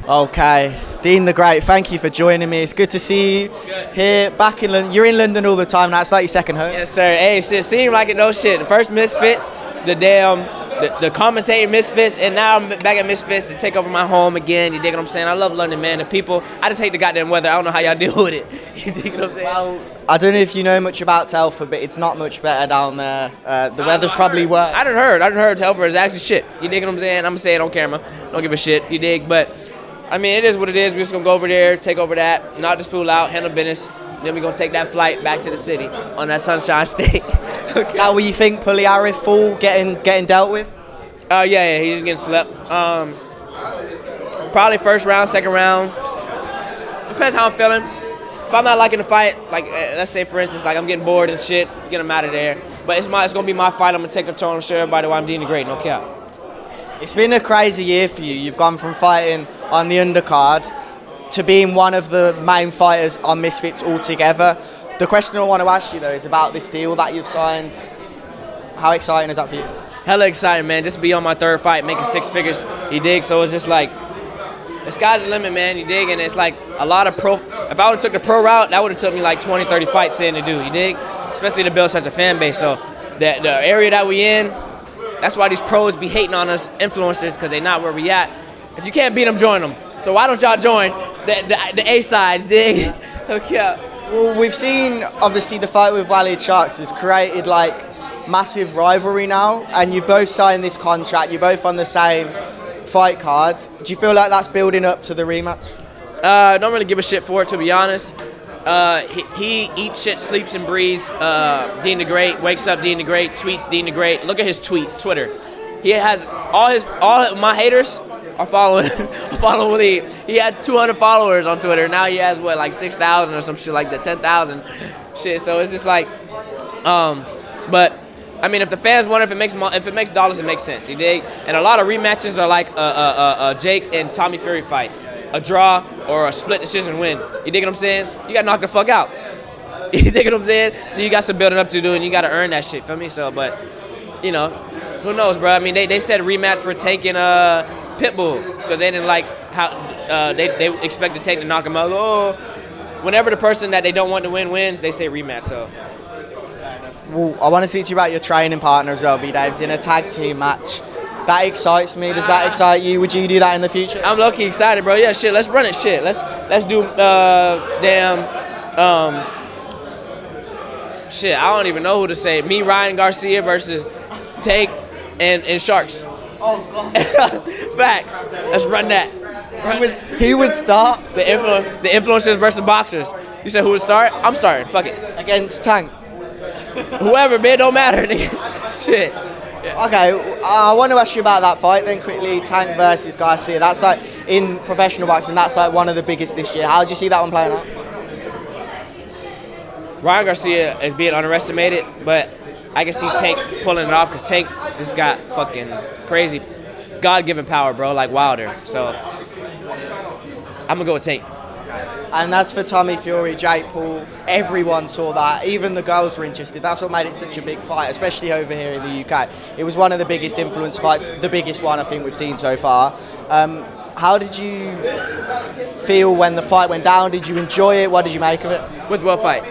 Okay, Deen the Great, thank you for joining me. It's good to see you here back in London. You're in London all the time now. It's like your second home. Yes, sir. Hey, shit, seemed like it. No shit. The first Misfits, the commentating Misfits, and now I'm back at Misfits to take over my home again. You dig what I'm saying? I love London, man. The people. I just hate the goddamn weather. I don't know how y'all deal with it. You dig what I'm saying? Well, I don't know if you know much about Telford, but it's not much better down there. The weather's probably worse. I done heard Telford is actually shit. You dig what I'm saying? I'm gonna say it on camera. Don't give a shit. You dig? But I mean, it is what it is. We're just gonna go over there, take over that, knock this fool out, handle business. Then we're gonna take that flight back to the city on that Sunshine State. Okay. Is that what you think, Pully Arif fool getting dealt with? Yeah, he's getting slept. Probably first round, second round. Depends how I'm feeling. If I'm not liking the fight, like let's say for instance, like I'm getting bored and shit, just get him out of there. But it's gonna be my fight. I'm gonna take control and show everybody why I'm Deen the Great. No cap. It's been a crazy year for you. You've gone from fighting on the undercard to being one of the main fighters on Misfits altogether. The question I want to ask you though is about this deal that you've signed. How exciting is that for you? Hella exciting, man. Just be on my third fight, making six figures. You dig? So it's just like, the sky's the limit, man. You dig? And it's like a lot of pro. If I would have took the pro route, that would have took me like 20, 30 fights sitting to do. You dig? Especially to build such a fan base. So the area that we in, that's why these pros be hating on us influencers, because they not where we at. If you can't beat them, join them. So why don't y'all join the A side? Dig? Okay. Well, we've seen obviously the fight with Walid Sharks has created like massive rivalry now, and you've both signed this contract. You're both on the same fight card. Do you feel like that's building up to the rematch? Don't really give a shit for it, to be honest. He eats shit, sleeps and breathes Deen the Great, wakes up Deen the Great, tweets Deen the Great. Look at his Twitter. He has all my haters are following Leigh. He had 200 followers on Twitter. Now he has what, like 6,000 or some shit like that, 10,000 shit. So it's just like, but I mean, if the fans want it, if it makes dollars, it makes sense. You dig? And a lot of rematches are like a Jake and Tommy Fury fight, a draw or a split decision win. You dig what I'm saying? You got knocked the fuck out. You dig what I'm saying? So you got some building up to do, and you got to earn that shit. Feel me? So, but you know, who knows, bro? I mean, they said rematch for taking Pitbull because they didn't like how they expected Tank to knock him out. Oh, whenever the person that they don't want to win wins, they say rematch. So. Well, I want to speak to you about your training partner as well, B-Dave's in a tag team match. That excites me. Does that excite you? Would you do that in the future? I'm low-key excited, bro. Yeah, shit. Let's run it. Shit. Let's do shit. I don't even know who to say. Me, Ryan Garcia versus Take and Sharks. Oh God. Facts. Let's run that. Who would start? The influencers versus boxers. You said who would start? I'm starting. Fuck it. Against Tank. Whoever, man, don't matter. Shit. Yeah. Okay, I want to ask you about that fight then quickly. Tank versus Garcia. That's like in professional boxing. That's like one of the biggest this year. How do you see that one playing out? Ryan Garcia is being underestimated, but I can see Tank pulling it off because Tank just got fucking crazy, God-given power, bro, like Wilder. So I'm gonna go with Tank. And that's for Tommy Fury, Jake Paul. Everyone saw that. Even the girls were interested. That's what made it such a big fight, especially over here in the UK. It was one of the biggest influence fights, the biggest one I think we've seen so far. How did you feel when the fight went down? Did you enjoy it? What did you make of it? With what fight?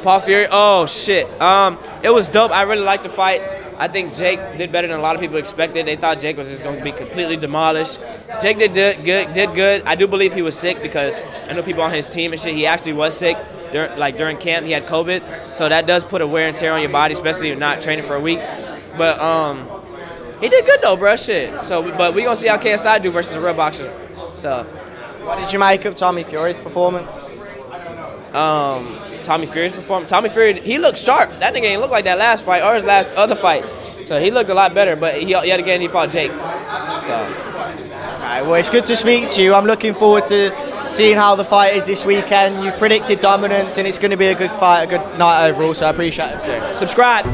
Paul Fury? Oh, shit. It was dope. I really liked the fight. I think Jake did better than a lot of people expected. They thought Jake was just going to be completely demolished. Jake did good. I do believe he was sick because I know people on his team and shit. He actually was sick during camp. He had COVID, so that does put a wear and tear on your body, especially if you're not training for a week. But he did good though, bro. Shit. So, but we gonna see how KSI do versus a real boxer. So, what did you make of Tommy Fury's performance? Tommy Fury, he looked sharp. That nigga ain't look like that last fight or his last other fights. So he looked a lot better, but yet again, he fought Jake. So. Alright, well, it's good to speak to you. I'm looking forward to seeing how the fight is this weekend. You've predicted dominance, and it's going to be a good fight, a good night overall, so I appreciate it. Subscribe.